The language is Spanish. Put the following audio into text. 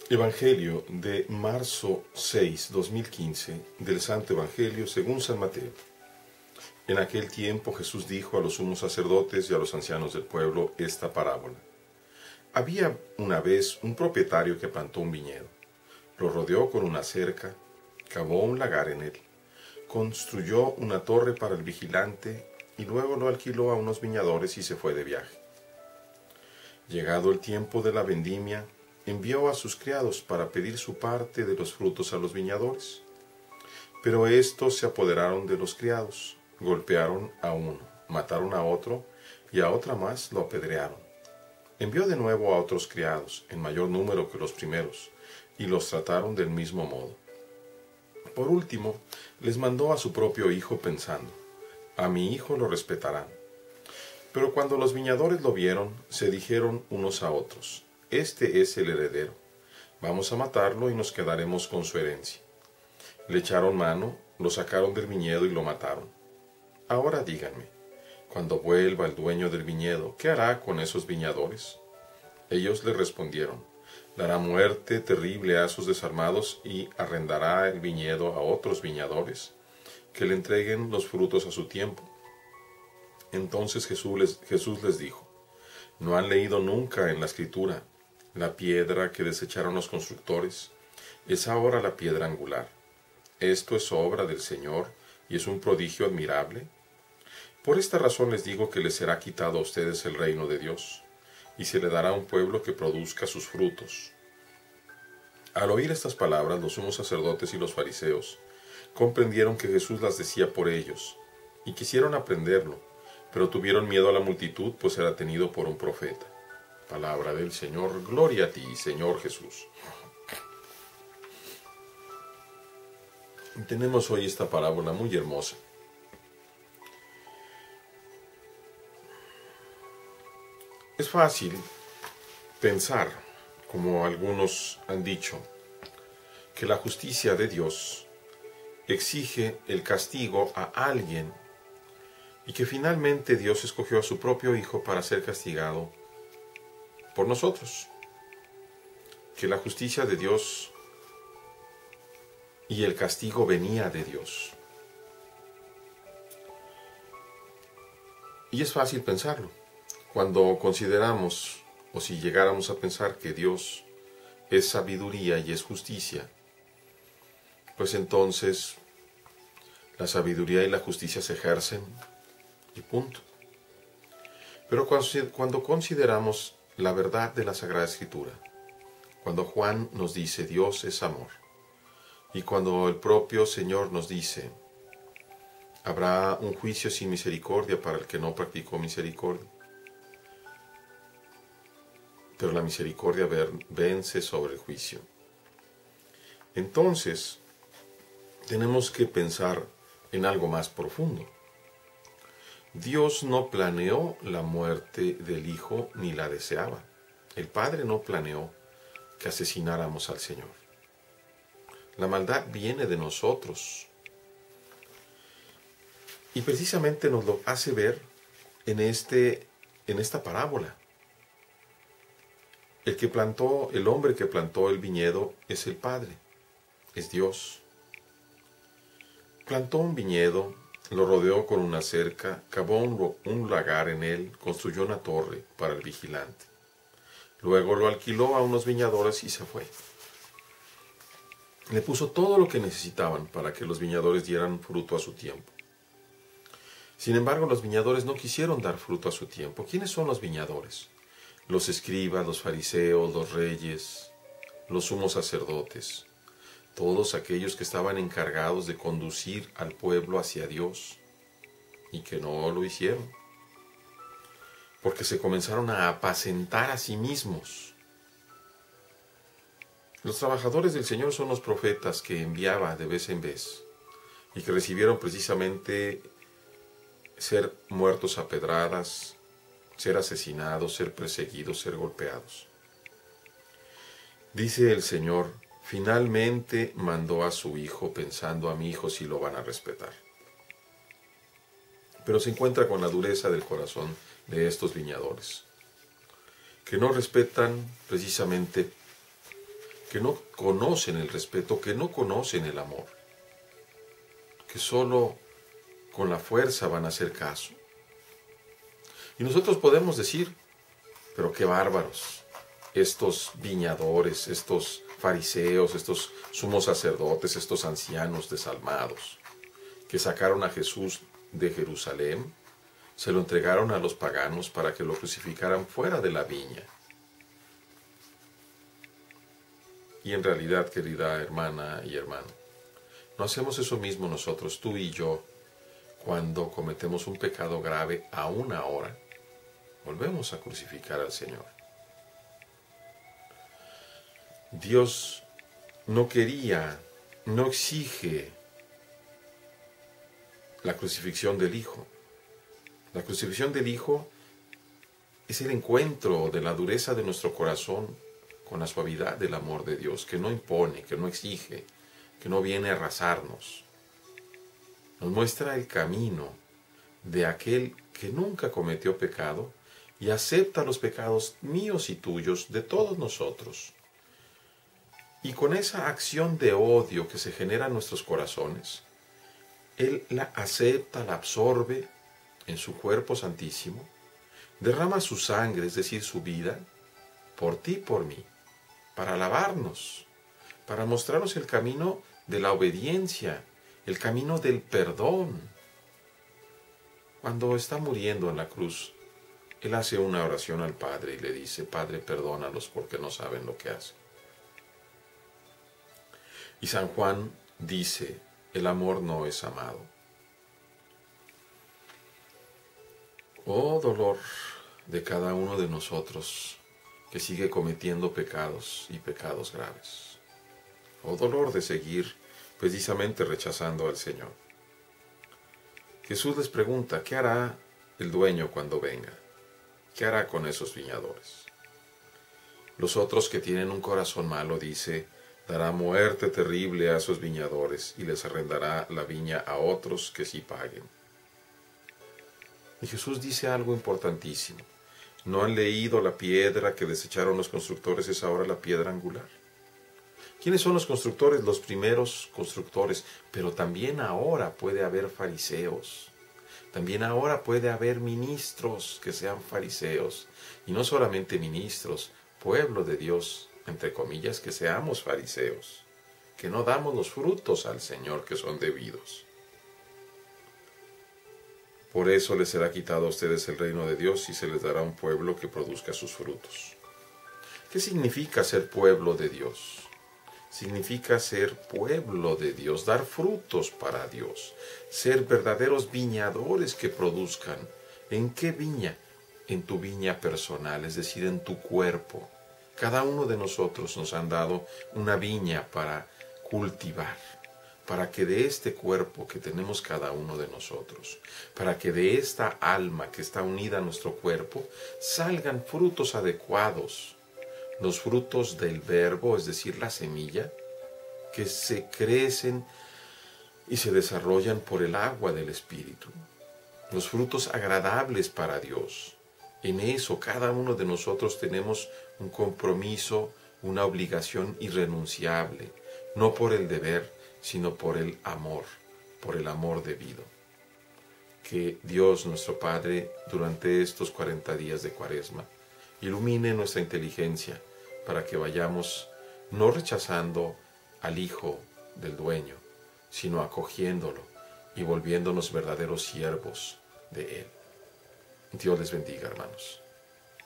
Evangelio de marzo 6, 2015, del Santo Evangelio según San Mateo. En aquel tiempo Jesús dijo a los sumos sacerdotes y a los ancianos del pueblo esta parábola. Había una vez un propietario que plantó un viñedo, lo rodeó con una cerca, cavó un lagar en él, construyó una torre para el vigilante y luego lo alquiló a unos viñadores y se fue de viaje. Llegado el tiempo de la vendimia, envió a sus criados para pedir su parte de los frutos a los viñadores. Pero estos se apoderaron de los criados, golpearon a uno, mataron a otro y a otra más lo apedrearon. Envió de nuevo a otros criados, en mayor número que los primeros, y los trataron del mismo modo. Por último, les mandó a su propio hijo pensando, a mi hijo lo respetarán. Pero cuando los viñadores lo vieron, se dijeron unos a otros, este es el heredero, vamos a matarlo y nos quedaremos con su herencia. Le echaron mano, lo sacaron del viñedo y lo mataron. Ahora díganme, cuando vuelva el dueño del viñedo, ¿qué hará con esos viñadores? Ellos le respondieron, dará muerte terrible a esos desarmados y arrendará el viñedo a otros viñadores, que le entreguen los frutos a su tiempo. Entonces Jesús les dijo, ¿no han leído nunca en la Escritura la piedra que desecharon los constructores? Es ahora la piedra angular. Esto es obra del Señor y es un prodigio admirable. Por esta razón les digo que les será quitado a ustedes el reino de Dios, y se le dará a un pueblo que produzca sus frutos. Al oír estas palabras, los sumos sacerdotes y los fariseos comprendieron que Jesús las decía por ellos, y quisieron aprenderlo, pero tuvieron miedo a la multitud, pues era tenido por un profeta. Palabra del Señor, gloria a ti, Señor Jesús. Tenemos hoy esta parábola muy hermosa. Es fácil pensar, como algunos han dicho, que la justicia de Dios exige el castigo a alguien y que finalmente Dios escogió a su propio Hijo para ser castigado por nosotros. Que la justicia de Dios y el castigo venía de Dios. Y es fácil pensarlo. Cuando consideramos, o si llegáramos a pensar que Dios es sabiduría y es justicia, pues entonces la sabiduría y la justicia se ejercen y punto. Pero cuando consideramos la verdad de la Sagrada Escritura, cuando Juan nos dice Dios es amor, y cuando el propio Señor nos dice habrá un juicio sin misericordia para el que no practicó misericordia, pero la misericordia vence sobre el juicio. Entonces, tenemos que pensar en algo más profundo. Dios no planeó la muerte del Hijo ni la deseaba. El Padre no planeó que asesináramos al Señor. La maldad viene de nosotros. Y precisamente nos lo hace ver en esta parábola. El hombre que plantó el viñedo es el Padre, es Dios. Plantó un viñedo, lo rodeó con una cerca, cavó un lagar en él, construyó una torre para el vigilante. Luego lo alquiló a unos viñadores y se fue. Le puso todo lo que necesitaban para que los viñadores dieran fruto a su tiempo. Sin embargo, los viñadores no quisieron dar fruto a su tiempo. ¿Quiénes son los viñadores? Los escribas, los fariseos, los reyes, los sumos sacerdotes, todos aquellos que estaban encargados de conducir al pueblo hacia Dios y que no lo hicieron, porque se comenzaron a apacentar a sí mismos. Los trabajadores del Señor son los profetas que enviaba de vez en vez y que recibieron precisamente ser muertos a pedradas, ser asesinados, ser perseguidos, ser golpeados. Dice el Señor, finalmente mandó a su Hijo pensando a mi Hijo si lo van a respetar. Pero se encuentra con la dureza del corazón de estos viñadores, que no respetan precisamente que no conocen el respeto, que no conocen el amor, que solo con la fuerza van a hacer caso. Y nosotros podemos decir, pero qué bárbaros, estos viñadores, estos fariseos, estos sumos sacerdotes, estos ancianos desalmados, que sacaron a Jesús de Jerusalén, se lo entregaron a los paganos para que lo crucificaran fuera de la viña. Y en realidad, querida hermana y hermano, no hacemos eso mismo nosotros, tú y yo, cuando cometemos un pecado grave aún ahora, volvemos a crucificar al Señor. Dios no quería, no exige la crucifixión del Hijo. La crucifixión del Hijo es el encuentro de la dureza de nuestro corazón con la suavidad del amor de Dios, que no impone, que no exige, que no viene a arrasarnos. Nos muestra el camino de aquel que nunca cometió pecado y acepta los pecados míos y tuyos de todos nosotros. Y con esa acción de odio que se genera en nuestros corazones, Él la acepta, la absorbe en su cuerpo santísimo, derrama su sangre, es decir, su vida, por ti y por mí, para lavarnos, para mostrarnos el camino de la obediencia, el camino del perdón. Cuando está muriendo en la cruz, Él hace una oración al Padre y le dice, Padre, perdónalos porque no saben lo que hacen. Y San Juan dice, el amor no es amado. Oh dolor de cada uno de nosotros que sigue cometiendo pecados y pecados graves. Oh dolor de seguir precisamente rechazando al Señor. Jesús les pregunta, ¿qué hará el dueño cuando venga? ¿Qué hará con esos viñadores? Los otros que tienen un corazón malo, dice, dará muerte terrible a esos viñadores y les arrendará la viña a otros que sí paguen. Y Jesús dice algo importantísimo. ¿No han leído la piedra que desecharon los constructores es ahora la piedra angular? ¿Quiénes son los constructores? Los primeros constructores. Pero también ahora puede haber fariseos. También ahora puede haber ministros que sean fariseos. Y no solamente ministros, pueblo de Dios, entre comillas, que seamos fariseos, que no damos los frutos al Señor que son debidos. Por eso les será quitado a ustedes el reino de Dios y se les dará un pueblo que produzca sus frutos. ¿Qué significa ser pueblo de Dios? Significa ser pueblo de Dios, dar frutos para Dios, ser verdaderos viñadores que produzcan. ¿En qué viña? En tu viña personal, es decir, en tu cuerpo. Cada uno de nosotros nos han dado una viña para cultivar, para que de este cuerpo que tenemos cada uno de nosotros, para que de esta alma que está unida a nuestro cuerpo, salgan frutos adecuados, los frutos del verbo, es decir, la semilla, que se crecen y se desarrollan por el agua del Espíritu, los frutos agradables para Dios. En eso cada uno de nosotros tenemos un compromiso, una obligación irrenunciable, no por el deber, sino por el amor debido. Que Dios nuestro Padre, durante estos 40 días de Cuaresma, ilumine nuestra inteligencia para que vayamos no rechazando al Hijo del Dueño, sino acogiéndolo y volviéndonos verdaderos siervos de Él. Dios les bendiga, hermanos.